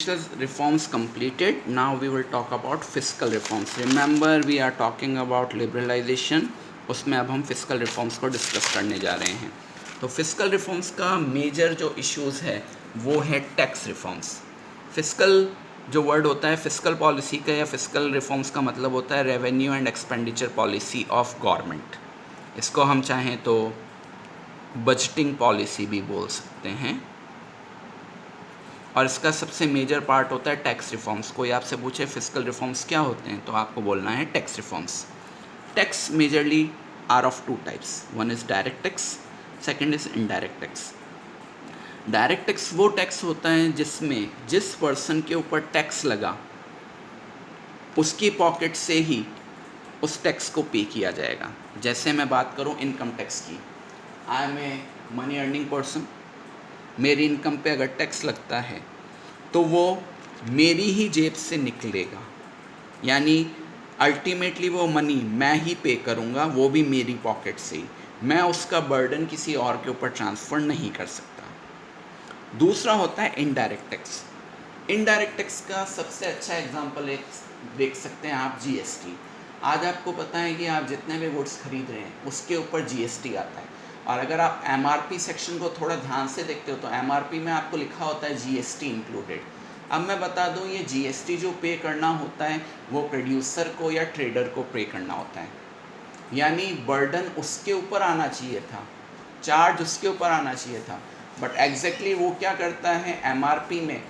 Reforms completed. Now we will talk about fiscal reforms. Remember we are talking about liberalization. उसमें अब हम fiscal reforms को discuss करने जा रहे हैं. तो fiscal reforms का मेजर जो इश्यूज़ है वो है टैक्स रिफॉर्म्स. फिस्कल जो वर्ड होता है फिस्कल पॉलिसी का या फिस्कल रिफॉर्म्स का मतलब होता है revenue and expenditure policy of government. इसको हम चाहें तो बजटिंग पॉलिसी भी बोल सकते हैं. और इसका सबसे मेजर पार्ट होता है टैक्स रिफॉर्म्स. कोई आपसे पूछे फिस्कल रिफॉर्म्स क्या होते हैं तो आपको बोलना है tax reforms. Tax majorly are of two types. One is direct tax, second is indirect tax. Direct tax वो टैक्स होता है जिसमें जिस पर्सन के ऊपर टैक्स लगा उसकी पॉकेट से ही उस टैक्स को पे किया जाएगा. जैसे मैं बात करूं इनकम टैक्स की. I am a money earning person. मेरी इनकम पे अगर टैक्स लगता है तो वो मेरी ही जेब से निकलेगा. यानी अल्टीमेटली वो मनी मैं ही पे करूँगा, वो भी मेरी पॉकेट से ही. मैं उसका बर्डन किसी और के ऊपर ट्रांसफ़र नहीं कर सकता. दूसरा होता है इनडायरेक्ट टैक्स. इनडायरेक्ट टैक्स का सबसे अच्छा एग्जांपल एक देख सकते हैं आप, जीएसटी. आज आपको पता है कि आप जितने भी गुड्स खरीद रहे हैं उसके ऊपर जीएसटी आता है. और अगर आप एमआरपी सेक्शन को थोड़ा ध्यान से देखते हो तो एमआरपी में आपको लिखा होता है जीएसटी इंक्लूडेड. अब मैं बता दूं ये जीएसटी जो पे करना होता है वो प्रोड्यूसर को या ट्रेडर को पे करना होता है. यानी बर्डन उसके ऊपर आना चाहिए था, चार्ज उसके ऊपर आना चाहिए था. बट एग्जैक्टली वो क्या करता है, एमआरपी में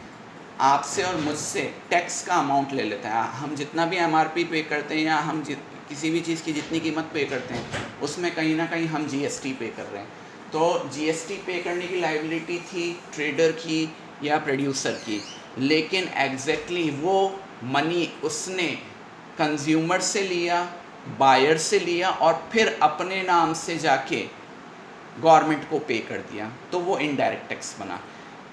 आपसे और मुझसे टैक्स का अमाउंट ले लेता है. हम जितना भी एमआरपी पे करते हैं या हम किसी भी चीज़ की जितनी कीमत पे करते हैं उसमें कहीं ना कहीं हम जीएसटी पे कर रहे हैं. तो जीएसटी पे करने की लायबिलिटी थी ट्रेडर की या प्रोड्यूसर की. लेकिन एग्जैक्टली वो मनी उसने कंज्यूमर से लिया, बायर से लिया और फिर अपने नाम से जाके गवर्नमेंट को पे कर दिया. तो वो इनडायरेक्ट टैक्स बना.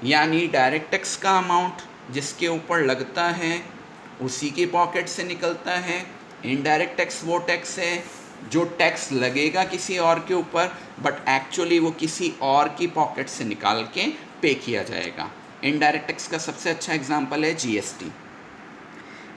यानी डायरेक्ट टैक्स का अमाउंट जिसके ऊपर लगता है उसी की पॉकेट से निकलता है. इनडायरेक्ट टैक्स वो टैक्स है जो टैक्स लगेगा किसी और के ऊपर बट एक्चुअली वो किसी और की पॉकेट से निकाल के पे किया जाएगा. इनडायरेक्ट टैक्स का सबसे अच्छा एग्जांपल है जीएसटी.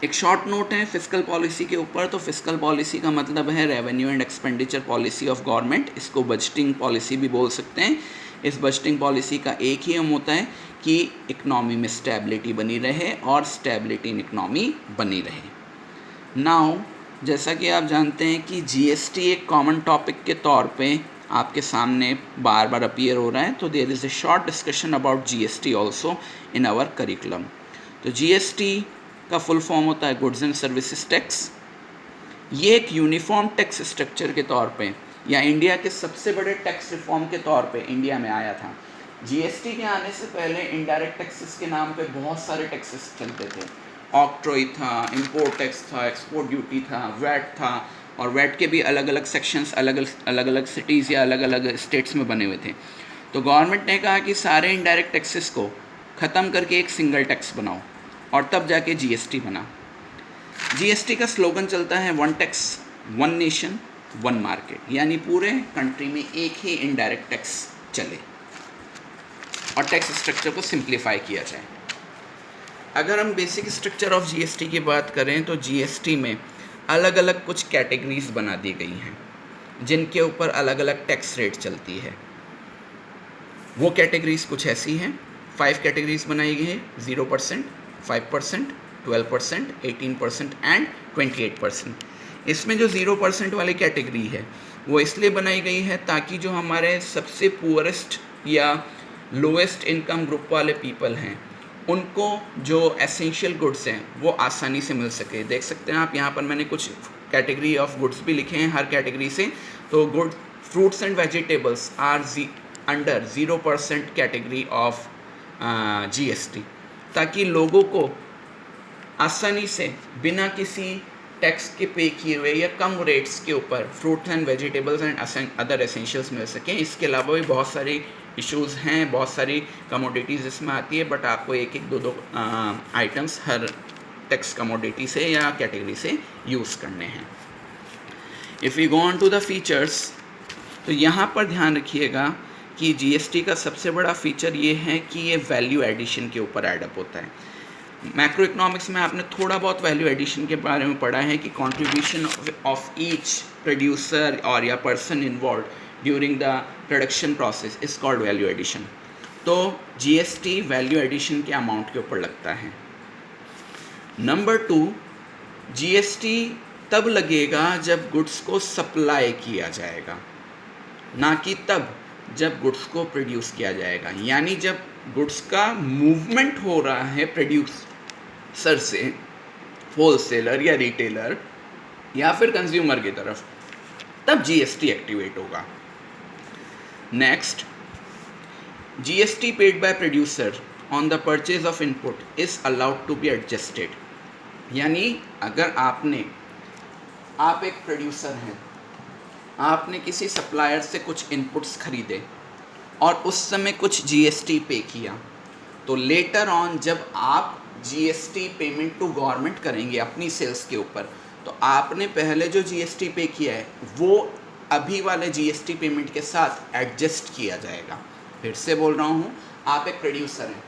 एक शॉर्ट नोट है फिस्कल पॉलिसी के ऊपर. तो फिस्कल पॉलिसी का मतलब है revenue and expenditure policy of government. इसको बजटिंग पॉलिसी भी बोल सकते हैं. इस बजटिंग पॉलिसी का एक ही एम होता है कि इकनॉमी में स्टेबिलिटी बनी रहे और स्टेबिलिटी इन इकनॉमी बनी रहे. नाउ जैसा कि आप जानते हैं कि जीएसटी एक कॉमन टॉपिक के तौर पे आपके सामने बार बार अपीयर हो रहा है. तो there is a short discussion about GST also in our curriculum. तो जीएसटी का फुल फॉर्म होता है गुड्स एंड सर्विसेज टैक्स. ये एक यूनिफॉर्म टैक्स स्ट्रक्चर के तौर पे या इंडिया के सबसे बड़े टैक्स रिफॉर्म के तौर पे इंडिया में आया था. जीएसटी के आने से पहले इनडायरेक्ट टैक्सेस के नाम पे बहुत सारे टैक्सेस चलते थे. ऑक्ट्रॉय था, इंपोर्ट टैक्स था, एक्सपोर्ट ड्यूटी था, वैट था. और वैट के भी अलग अलग सेक्शंस अलग अलग सिटीज़ या अलग अलग स्टेट्स में बने हुए थे. तो गवर्नमेंट ने कहा कि सारे इनडायरेक्ट टैक्सेस को ख़त्म करके एक सिंगल टैक्स बनाओ और तब जाके जीएसटी बना. जीएसटी का स्लोगन चलता है one tax one nation one market. यानी पूरे कंट्री में एक ही इनडायरेक्ट टैक्स चले और टैक्स स्ट्रक्चर को सिंप्लीफाई किया जाए. अगर हम बेसिक स्ट्रक्चर ऑफ जीएसटी की बात करें तो जीएसटी में अलग अलग कुछ कैटेगरीज बना दी गई हैं जिनके ऊपर अलग अलग टैक्स रेट चलती है. वो कैटेगरीज कुछ ऐसी हैं. 5 कैटेगरीज बनाई गई हैं. 0%, 5%, 12%, 18% एंड 28%. इसमें जो 0% वाली कैटेगरी है वो इसलिए बनाई गई है ताकि जो हमारे सबसे पुअरेस्ट या लोएस्ट इनकम ग्रुप वाले पीपल हैं उनको जो एसेंशियल गुड्स हैं वो आसानी से मिल सके. देख सकते हैं आप यहाँ पर मैंने कुछ कैटेगरी ऑफ गुड्स भी लिखे हैं हर कैटेगरी से. तो good fruits and vegetables are under 0% category of GST ताकि लोगों को आसानी से बिना किसी टैक्स के पे किए हुए या कम रेट्स के ऊपर fruits and vegetables and other essentials मिल सकें. इसके अलावा भी बहुत सारी इश्यूज़ हैं, बहुत सारी कमोडिटीज़ इसमें आती है बट आपको एक एक दो आइटम्स हर टैक्स कमोडिटी से या कैटेगरी से यूज़ करने हैं. If you go on to the features तो यहाँ पर ध्यान रखिएगा कि जीएसटी का सबसे बड़ा फीचर ये है कि ये वैल्यू एडिशन के ऊपर एडअप होता है. मैक्रो इकोनॉमिक्स में आपने थोड़ा बहुत वैल्यू एडिशन के बारे में पढ़ा है कि कंट्रीब्यूशन ऑफ ईच प्रोड्यूसर और या person involve during the production process is called value addition. तो जीएसटी वैल्यू एडिशन के अमाउंट के ऊपर लगता है। नंबर 2, जीएसटी तब लगेगा जब गुड्स को सप्लाई किया जाएगा, ना कि तब जब गुड्स को प्रोड्यूस किया जाएगा। यानी जब गुड्स का मूवमेंट हो रहा है प्रोड्यूसर से होलसेलर या रिटेलर या फिर कंज्यूमर की तरफ, तब जीएसटी एक्टिवेट होगा। Next, GST paid by producer on the purchase of input is allowed to be adjusted. यानी अगर आप एक प्रोड्यूसर हैं, आपने किसी सप्लायर से कुछ इनपुट्स खरीदे और उस समय कुछ जीएसटी पे किया, तो लेटर ऑन जब आप जीएसटी पेमेंट टू गवर्नमेंट करेंगे अपनी सेल्स के ऊपर, तो आपने पहले जो जीएसटी पे किया है वो अभी वाले जीएसटी पेमेंट के साथ एडजस्ट किया जाएगा। फिर से बोल रहा हूँ, आप एक प्रोड्यूसर हैं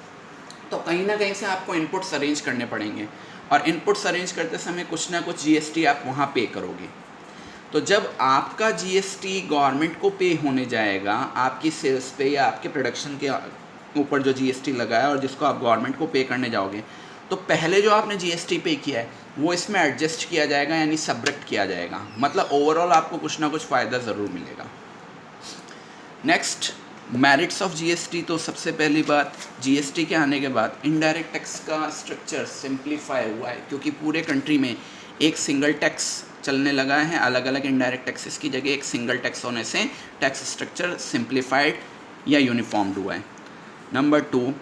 तो कहीं ना कहीं से आपको इनपुट्स अरेंज करने पड़ेंगे, और इनपुट्स अरेंज करते समय कुछ ना कुछ जीएसटी आप वहाँ पे करोगे। तो जब आपका जीएसटी गवर्नमेंट को पे होने जाएगा आपकी सेल्स पे या आपके प्रोडक्शन के ऊपर जो जीएसटी लगा है और जिसको आप गवर्नमेंट को पे करने जाओगे, तो पहले जो आपने जीएसटी पे किया है वो इसमें एडजस्ट किया जाएगा, यानी सब्ट्रैक्ट किया जाएगा। मतलब ओवरऑल आपको कुछ ना कुछ फ़ायदा ज़रूर मिलेगा। Next, merits of GST. तो सबसे पहली बात, जीएसटी के आने के बाद इनडायरेक्ट टैक्स का स्ट्रक्चर सिंप्लीफाई हुआ है, क्योंकि पूरे कंट्री में एक सिंगल टैक्स चलने लगा है। अलग अलग इनडायरेक्ट टैक्सेस की जगह एक सिंगल टैक्स होने से टैक्स स्ट्रक्चर सिंप्लीफाइड या यूनिफॉर्म्ड हुआ है। नंबर 2,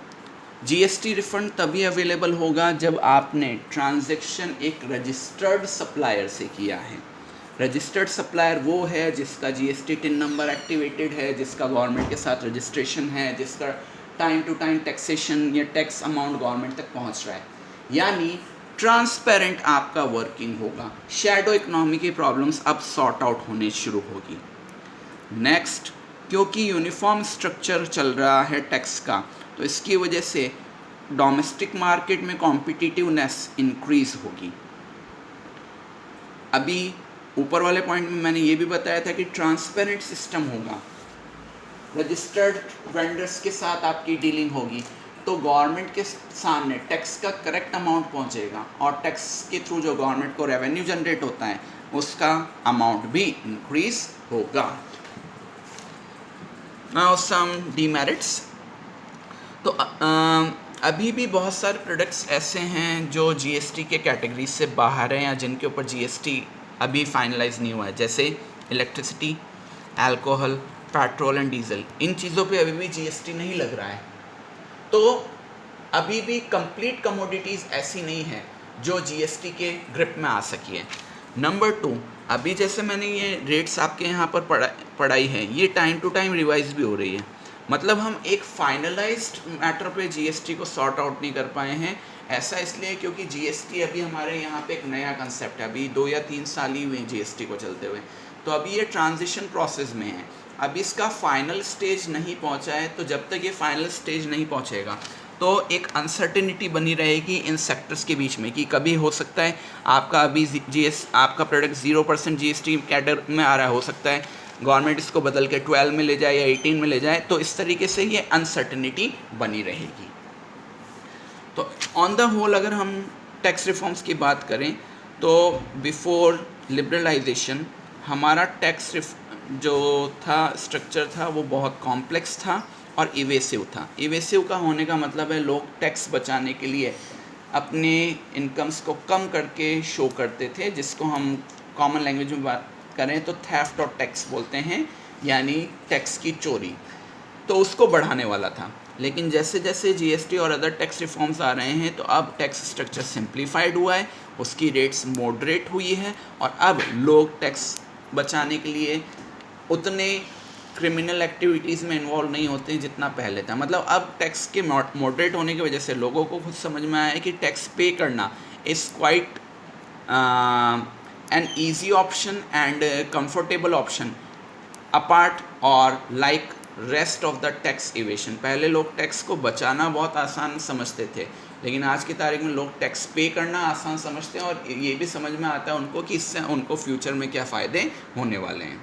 जीएसटी रिफंड तभी अवेलेबल होगा जब आपने ट्रांजैक्शन एक रजिस्टर्ड सप्लायर से किया है। रजिस्टर्ड सप्लायर वो है जिसका जीएसटी टिन नंबर एक्टिवेटेड है, जिसका गवर्नमेंट के साथ रजिस्ट्रेशन है, जिसका टाइम टू टाइम टैक्सेशन या टैक्स अमाउंट गवर्नमेंट तक पहुंच रहा है। यानी ट्रांसपेरेंट आपका वर्किंग होगा। शैडो इकोनॉमी की प्रॉब्लम्स अब सॉर्ट आउट होने शुरू होगी। नेक्स्ट, क्योंकि यूनिफॉर्म स्ट्रक्चर चल रहा है टैक्स का, तो इसकी वजह से डोमेस्टिक मार्केट में कॉम्पिटिटिवनेस इंक्रीज होगी। अभी ऊपर वाले पॉइंट में मैंने ये भी बताया था कि ट्रांसपेरेंट सिस्टम होगा, रजिस्टर्ड वेंडर्स के साथ आपकी डीलिंग होगी, तो गवर्नमेंट के सामने टैक्स का करेक्ट अमाउंट पहुंचेगा और टैक्स के थ्रू जो गवर्नमेंट को रेवेन्यू जनरेट होता है उसका अमाउंट भी इंक्रीज होगा। Now some demerits. तो अभी भी बहुत सारे प्रोडक्ट्स ऐसे हैं जो जीएसटी के कैटेगरी से बाहर हैं या जिनके ऊपर जीएसटी अभी फाइनलाइज नहीं हुआ है, जैसे electricity, alcohol, petrol and diesel. इन चीज़ों पे अभी भी जीएसटी नहीं लग रहा है। तो अभी भी कंप्लीट कमोडिटीज़ ऐसी नहीं है जो जीएसटी के ग्रिप में आ सकी है। नंबर 2, अभी जैसे मैंने ये रेट्स आपके यहाँ पर पढ़ाई है, ये टाइम टू टाइम रिवाइज भी हो रही है। मतलब हम एक फाइनलाइज्ड मैटर पे जीएसटी को सॉर्ट आउट नहीं कर पाए हैं। ऐसा इसलिए क्योंकि जीएसटी अभी हमारे यहाँ पे एक नया कंसेप्ट है, अभी 2 या 3 साल ही हुए जीएसटी को चलते हुए, तो अभी ये ट्रांजिशन प्रोसेस में है, अभी इसका फाइनल स्टेज नहीं पहुँचा है। तो जब तक ये फाइनल स्टेज नहीं पहुँचेगा तो एक अनसर्टेनिटी बनी रहेगी इन सेक्टर्स के बीच में कि कभी हो सकता है आपका अभी आपका प्रोडक्ट 0% जीएसटी कैटर में आ रहा है, हो सकता है गवर्नमेंट इसको बदल के 12 में ले जाए या 18 में ले जाए। तो इस तरीके से ये अनसर्टेनिटी बनी रहेगी। तो ऑन द होल अगर हम टैक्स रिफॉर्म्स की बात करें तो बिफोर लिबरलाइजेशन हमारा टैक्स जो था स्ट्रक्चर था वो बहुत कॉम्प्लेक्स था और इवेसिव था। इवेसिव का होने का मतलब है लोग टैक्स बचाने के लिए अपने इनकम्स को कम करके शो करते थे, जिसको हम कॉमन लैंग्वेज में बात करें तो थेफ्ट और टैक्स बोलते हैं, यानी टैक्स की चोरी। तो उसको बढ़ाने वाला था। लेकिन जैसे जैसे जीएसटी और अदर टैक्स रिफॉर्म्स आ रहे हैं तो अब टैक्स स्ट्रक्चर सिंप्लीफाइड हुआ है, उसकी रेट्स मॉडरेट हुई है और अब लोग टैक्स बचाने के लिए उतने क्रिमिनल एक्टिविटीज़ में इन्वॉल्व नहीं होते हैं जितना पहले था। मतलब अब टैक्स के मॉडरेट होने की वजह से लोगों को खुद समझ में आया है कि टैक्स पे करना is quite an easy option and comfortable option apart और like rest of the tax evasion. पहले लोग टैक्स को बचाना बहुत आसान समझते थे लेकिन आज की तारीख में लोग टैक्स पे करना आसान समझते हैं और ये भी समझ में आता है उनको कि इससे उनको फ्यूचर में क्या फ़ायदे होने वाले हैं।